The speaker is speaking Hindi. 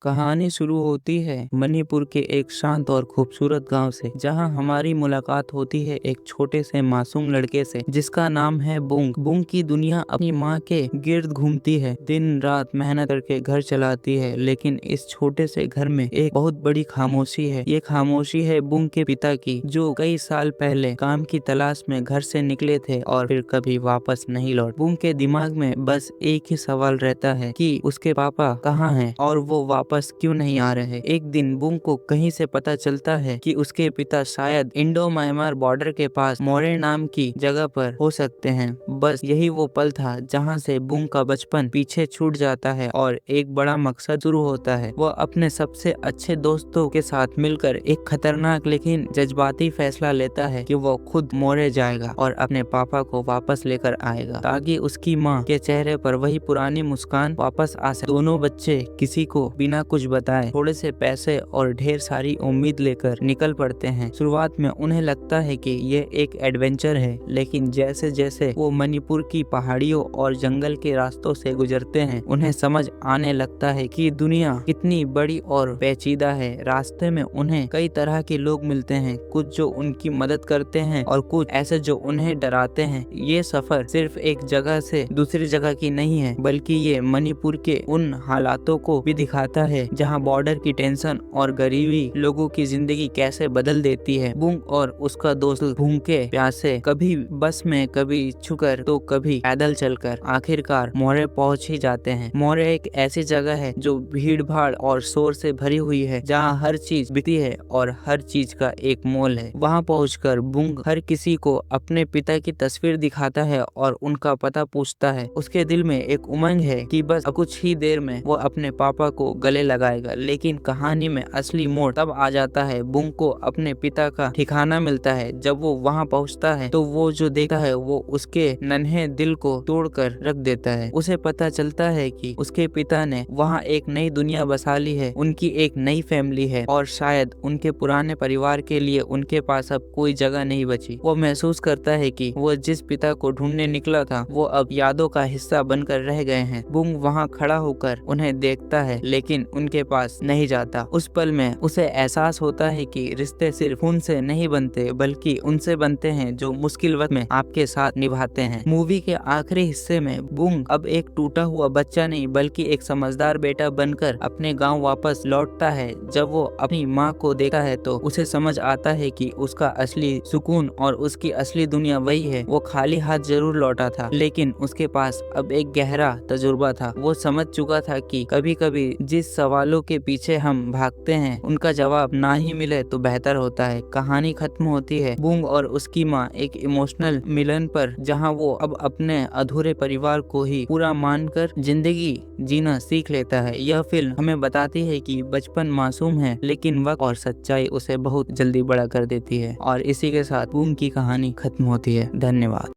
कहानी शुरू होती है मणिपुर के एक शांत और खूबसूरत गांव से, जहां हमारी मुलाकात होती है एक छोटे से मासूम लड़के से जिसका नाम है बुंग। बुंग की दुनिया अपनी माँ के गिर्द घूमती है, दिन रात मेहनत करके घर चलाती है, लेकिन इस छोटे से घर में एक बहुत बड़ी खामोशी है। ये खामोशी है बुंग के पिता की, जो कई साल पहले काम की तलाश में घर से निकले थे और फिर कभी वापस नहीं लौट। बुंग के दिमाग में बस एक ही सवाल रहता है कि उसके पापा कहाँ हैं और वो वापस क्यों नहीं आ रहे। एक दिन बुंग को कहीं से पता चलता है कि उसके पिता शायद इंडो म्यांमार बॉर्डर के पास मोरे नाम की जगह पर हो सकते हैं। बस यही वो पल था जहाँ से बुंग का बचपन पीछे छूट जाता है और एक बड़ा मकसद शुरू होता है। वह अपने सबसे अच्छे दोस्तों के साथ मिलकर एक खतरनाक लेकिन जज्बाती फैसला लेता है कि वो खुद मोरे जाएगा और अपने पापा को वापस लेकर आएगा, ताकि उसकी माँ के चेहरे पर वही पुरानी मुस्कान वापस आ सके। दोनों बच्चे किसी को बिना कुछ बताए थोड़े से पैसे और ढेर सारी उम्मीद लेकर निकल पड़ते हैं। शुरुआत में उन्हें लगता है कि ये एक एडवेंचर है, लेकिन जैसे जैसे वो मणिपुर की पहाड़ियों और जंगल के रास्तों से गुजरते हैं, उन्हें समझ आने लगता है कि दुनिया कितनी बड़ी और पेचीदा है। रास्ते में उन्हें कई तरह के लोग मिलते हैं, कुछ जो उनकी मदद करते हैं और कुछ ऐसे जो उन्हें डराते हैं। ये सफर सिर्फ एक जगह से दूसरी जगह की नहीं है, बल्कि ये मणिपुर के उन हालातों को भी दिखाता है जहां बॉर्डर की टेंशन और गरीबी लोगों की जिंदगी कैसे बदल देती है। बुंग और उसका दोस्त भूखे प्यासे, कभी बस में, कभी छुकर तो कभी पैदल चलकर आखिरकार मोरे पहुंच ही जाते हैं। मोरे एक ऐसी जगह है जो भीड़ भाड़ और शोर से भरी हुई है, जहां हर चीज बिकती है और हर चीज का एक मोल है। वहां पहुंचकर बुंग हर किसी को अपने पिता की तस्वीर दिखाता है और उनका पता पूछता है। उसके दिल में एक उमंग है कि बस कुछ ही देर में वो अपने पापा को गले लगाएगा। लेकिन कहानी में असली मोड़ तब आ जाता है। बुंग को अपने पिता का ठिकाना मिलता है। जब वो वहां पहुंचता है तो वो जो देखता है वो उसके नन्हे दिल को तोड़कर रख देता है। उसे पता चलता है कि उसके पिता ने वहां एक नई दुनिया बसा ली है, उनकी एक नई फैमिली है और शायद उनके पुराने परिवार के लिए उनके पास अब कोई जगह नहीं बची। वो महसूस करता है कि वो जिस पिता को ढूंढने निकला था वो अब यादों का हिस्सा बनकर रह गए हैं। बुंग वहां खड़ा होकर उन्हें देखता है, लेकिन उनके पास नहीं जाता। उस पल में उसे एहसास होता है कि रिश्ते सिर्फ खून से नहीं बनते, बल्कि उनसे बनते हैं जो मुश्किल वक्त में आपके साथ निभाते हैं। मूवी के आखिरी हिस्से में बुंग अब एक टूटा हुआ बच्चा नहीं, बल्कि एक समझदार बेटा बनकर अपने गांव वापस लौटता है। जब वो अपनी माँ को देखता है तो उसे समझ आता है कि उसका असली सुकून और उसकी असली दुनिया वही है। वो खाली हाथ जरूर लौटा था, लेकिन उसके पास अब एक गहरा तजुर्बा था। वो समझ चुका था कि कभी कभी जिस सवालों के पीछे हम भागते हैं उनका जवाब ना ही मिले तो बेहतर होता है। कहानी खत्म होती है बुंग और उसकी माँ एक इमोशनल मिलन पर, जहाँ वो अब अपने अधूरे परिवार को ही पूरा मानकर जिंदगी जीना सीख लेता है। यह फिल्म हमें बताती है कि बचपन मासूम है, लेकिन वक्त और सच्चाई उसे बहुत जल्दी बड़ा कर देती है। और इसी के साथ बुंग की कहानी खत्म होती है। धन्यवाद।